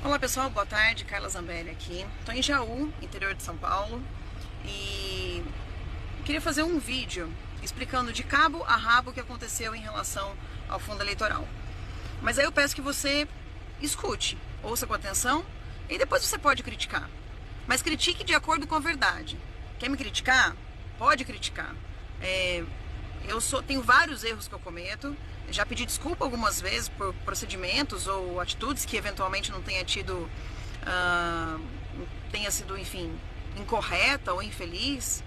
Olá pessoal, boa tarde, Carla Zambelli aqui. Estou em Jaú, interior de São Paulo, e queria fazer um vídeo explicando de cabo a rabo o que aconteceu em relação ao fundo eleitoral. Mas aí eu peço que você escute, ouça com atenção e depois você pode criticar. Mas critique de acordo com a verdade. Quer me criticar? Pode criticar. Tenho vários erros que eu cometo. Já pedi desculpa algumas vezes por procedimentos ou atitudes que eventualmente não tenha tido, tenha sido, enfim, incorreta ou infeliz.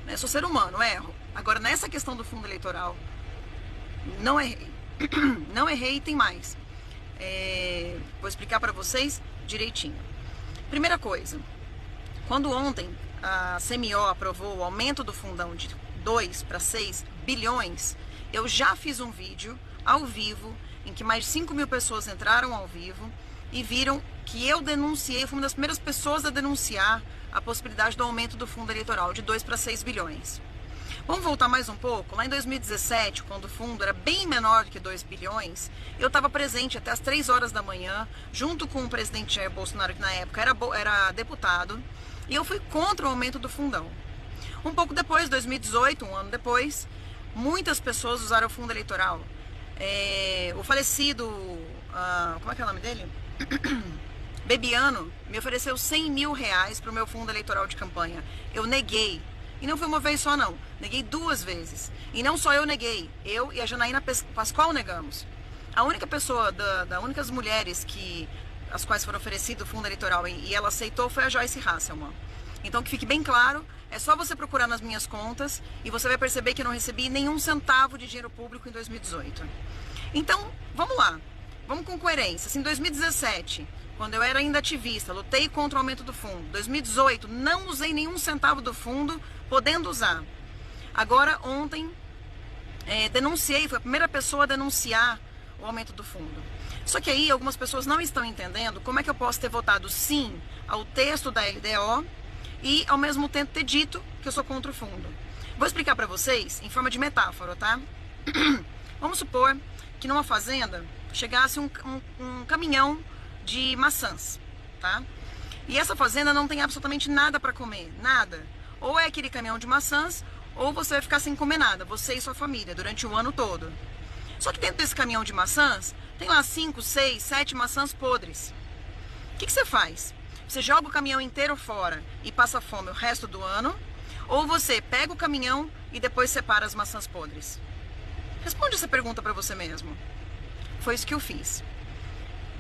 Né? Sou ser humano, erro. Agora, nessa questão do fundo eleitoral, não errei. Não errei e tem mais. Vou explicar para vocês direitinho. Primeira coisa, quando ontem a CMO aprovou o aumento do fundão de 2 para 6 bilhões, eu já fiz um vídeo ao vivo, em que mais de 5 mil pessoas entraram ao vivo e viram que eu denunciei, fui uma das primeiras pessoas a denunciar a possibilidade do aumento do fundo eleitoral de 2 para 6 bilhões. Vamos voltar mais um pouco. Lá em 2017, quando o fundo era bem menor do que 2 bilhões, eu estava presente até as 3 horas da manhã, junto com o presidente Jair Bolsonaro, que na época era deputado, e eu fui contra o aumento do fundão. Um pouco depois, 2018, um ano depois, muitas pessoas usaram o fundo eleitoral. O falecido, como é que é o nome dele? Bebiano me ofereceu 100 mil reais para o meu fundo eleitoral de campanha. Eu neguei. E não foi uma vez só não, neguei 2 vezes. E não só eu neguei, eu e a Janaína Pascoal negamos. A única pessoa, únicas mulheres as quais foram oferecido o fundo eleitoral e ela aceitou foi a Joyce Hasselman. Então que fique bem claro, é só você procurar nas minhas contas e você vai perceber que eu não recebi nenhum centavo de dinheiro público em 2018. Então, vamos lá, vamos com coerência. Se em 2017, quando eu era ainda ativista, lutei contra o aumento do fundo, 2018, não usei nenhum centavo do fundo, podendo usar. Agora, ontem, denunciei, fui a primeira pessoa a denunciar o aumento do fundo. Só que aí, algumas pessoas não estão entendendo como é que eu posso ter votado sim ao texto da LDO e, ao mesmo tempo, ter dito que eu sou contra o fundo. Vou explicar para vocês em forma de metáfora, tá? Vamos supor que numa fazenda chegasse um caminhão de maçãs, tá? E essa fazenda não tem absolutamente nada para comer, nada. Ou é aquele caminhão de maçãs, ou você vai ficar sem comer nada, você e sua família, durante o ano todo. Só que dentro desse caminhão de maçãs, tem lá 5, 6, 7 maçãs podres. O que você faz? Você joga o caminhão inteiro fora e passa fome o resto do ano? Ou você pega o caminhão e depois separa as maçãs podres? Responde essa pergunta para você mesmo. Foi isso que eu fiz.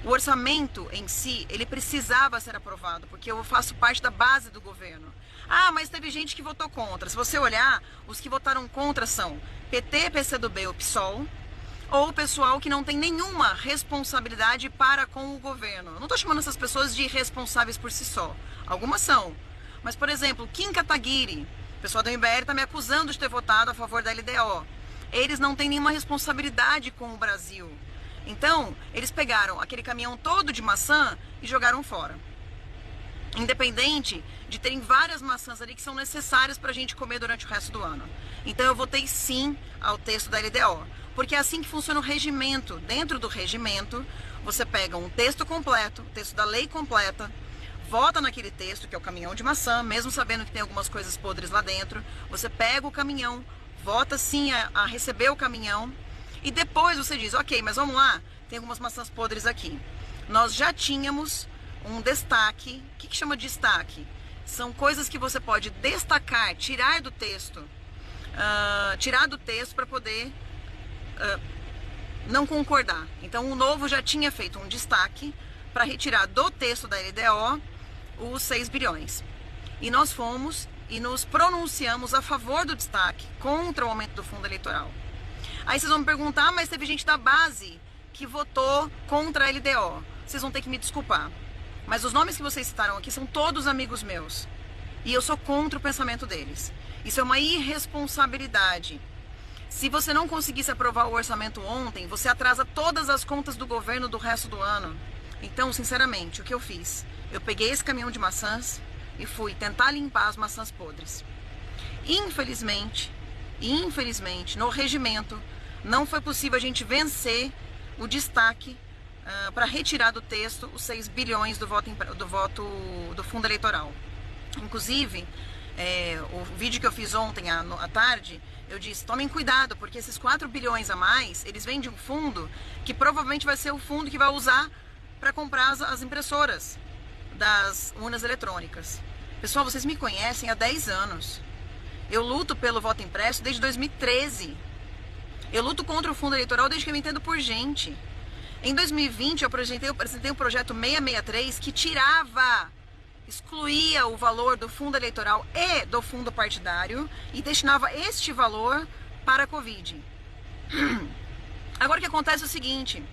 O orçamento em si, ele precisava ser aprovado, porque eu faço parte da base do governo. Ah, mas teve gente que votou contra. Se você olhar, os que votaram contra são PT, PCdoB ou PSOL, ou o pessoal que não tem nenhuma responsabilidade para com o governo. Eu não estou chamando essas pessoas de irresponsáveis por si só. Algumas são. Mas, por exemplo, Kim Kataguiri, o pessoal do MBL está me acusando de ter votado a favor da LDO. Eles não têm nenhuma responsabilidade com o Brasil. Então, eles pegaram aquele caminhão todo de maçã e jogaram fora. Independente de terem várias maçãs ali que são necessárias para a gente comer durante o resto do ano. Então eu votei sim ao texto da LDO, porque é assim que funciona o regimento. Dentro do regimento, você pega um texto completo, o texto da lei completa, vota naquele texto, que é o caminhão de maçã, mesmo sabendo que tem algumas coisas podres lá dentro, você pega o caminhão, vota sim a receber o caminhão, e depois você diz, ok, mas vamos lá, tem algumas maçãs podres aqui. Nós já tínhamos um destaque. O que chama de destaque? São coisas que você pode destacar, tirar do texto para poder não concordar. Então o Novo já tinha feito um destaque para retirar do texto da LDO os 6 bilhões. E nós fomos e nos pronunciamos a favor do destaque contra o aumento do fundo eleitoral. Aí vocês vão me perguntar, mas teve gente da base que votou contra a LDO. Vocês vão ter que me desculpar. Mas os nomes que vocês citaram aqui são todos amigos meus. E eu sou contra o pensamento deles. Isso é uma irresponsabilidade. Se você não conseguisse aprovar o orçamento ontem, você atrasa todas as contas do governo do resto do ano. Então, sinceramente, o que eu fiz? Eu peguei esse caminhão de maçãs e fui tentar limpar as maçãs podres. Infelizmente, no regimento, não foi possível a gente vencer o destaque para retirar do texto os 6 bilhões do voto do fundo eleitoral. Inclusive, o vídeo que eu fiz ontem à tarde, eu disse, tomem cuidado, porque esses 4 bilhões a mais, eles vêm de um fundo que provavelmente vai ser o fundo que vai usar para comprar as impressoras das urnas eletrônicas. Pessoal, vocês me conhecem há 10 anos. Eu luto pelo voto impresso desde 2013. Eu luto contra o fundo eleitoral desde que eu me entendo por gente. Em 2020, eu apresentei um projeto 663 que excluía o valor do fundo eleitoral e do fundo partidário e destinava este valor para a Covid. Agora o que acontece é o seguinte,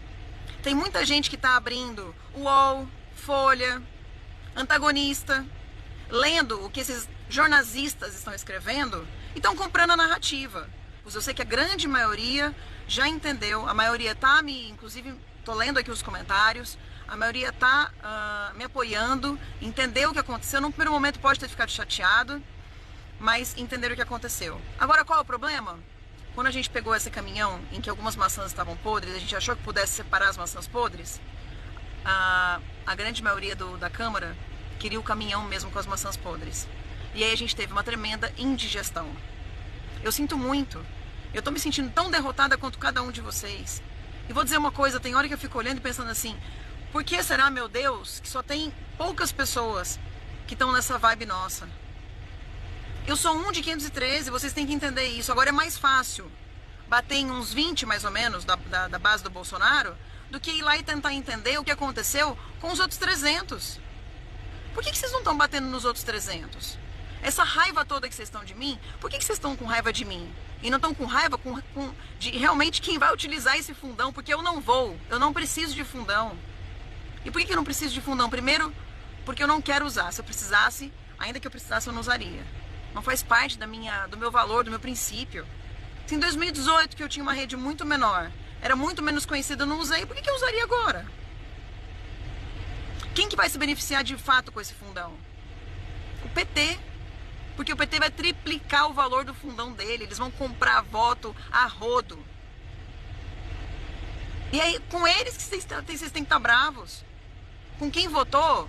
tem muita gente que está abrindo UOL, Folha, Antagonista, lendo o que esses jornalistas estão escrevendo e estão comprando a narrativa. Pois eu sei que a grande maioria já entendeu, a maioria está inclusive, estou lendo aqui os comentários, a maioria está me apoiando, entendeu o que aconteceu. Num primeiro momento pode ter ficado chateado, mas entenderam o que aconteceu. Agora, qual é o problema? Quando a gente pegou esse caminhão em que algumas maçãs estavam podres, a gente achou que pudesse separar as maçãs podres, a grande maioria da Câmara queria o caminhão mesmo com as maçãs podres. E aí a gente teve uma tremenda indigestão. Eu sinto muito. Eu estou me sentindo tão derrotada quanto cada um de vocês. E vou dizer uma coisa, tem hora que eu fico olhando e pensando assim, por que será, meu Deus, que só tem poucas pessoas que estão nessa vibe nossa? Eu sou um de 513, vocês têm que entender isso. Agora é mais fácil bater em uns 20, mais ou menos, da base do Bolsonaro, do que ir lá e tentar entender o que aconteceu com os outros 300. Por que vocês não estão batendo nos outros 300? Essa raiva toda que vocês estão de mim, por que vocês estão com raiva de mim? E não estão com raiva de realmente quem vai utilizar esse fundão? Porque eu não preciso de fundão. E por que eu não preciso de fundão? Primeiro, porque eu não quero usar. Se eu precisasse, ainda que eu precisasse, eu não usaria. Não faz parte do meu valor, do meu princípio. Se em 2018, que eu tinha uma rede muito menor, era muito menos conhecida, eu não usei, por que eu usaria agora? Quem que vai se beneficiar de fato com esse fundão? O PT. Porque o PT vai triplicar o valor do fundão dele. Eles vão comprar voto a rodo. E aí, com eles que vocês têm que estar bravos. Com quem votou,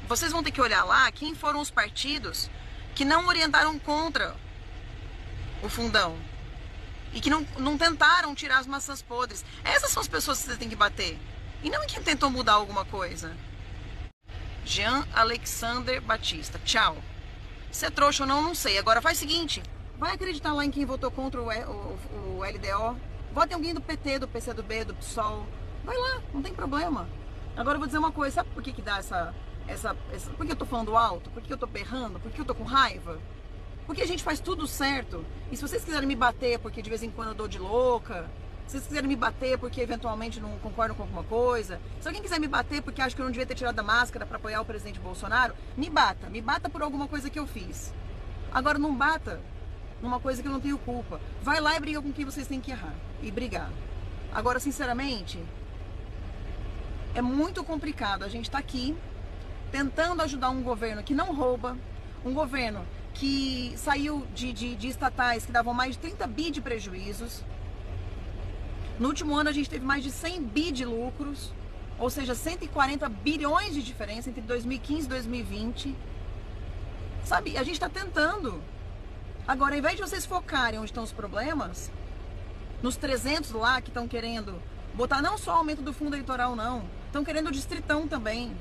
vocês vão ter que olhar lá quem foram os partidos que não orientaram contra o fundão. E que não tentaram tirar as maçãs podres. Essas são as pessoas que vocês têm que bater. E não em quem tentou mudar alguma coisa. Jean Alexander Batista. Tchau. Se é trouxa ou não, não sei. Agora faz o seguinte. Vai acreditar lá em quem votou contra o LDO. Vote em alguém do PT, do PCdoB, do PSOL. Vai lá, não tem problema. Agora eu vou dizer uma coisa. Sabe por que dá por que eu tô falando alto? Por que eu tô berrando? Por que eu tô com raiva? Porque a gente faz tudo certo. E se vocês quiserem me bater porque de vez em quando eu dou de louca, se vocês quiserem me bater porque eventualmente não concordam com alguma coisa, se alguém quiser me bater porque acha que eu não devia ter tirado a máscara para apoiar o presidente Bolsonaro, me bata por alguma coisa que eu fiz. Agora não bata numa coisa que eu não tenho culpa. Vai lá e briga com quem vocês têm que errar e brigar. Agora, sinceramente, é muito complicado. A gente tá aqui tentando ajudar um governo que não rouba, um governo que saiu de estatais que davam mais de 30 bi de prejuízos. No último ano a gente teve mais de 100 bi de lucros, ou seja, 140 bilhões de diferença entre 2015 e 2020. Sabe, a gente está tentando. Agora, ao invés de vocês focarem onde estão os problemas, nos 300 lá que estão querendo botar não só o aumento do fundo eleitoral, não, estão querendo o distritão também.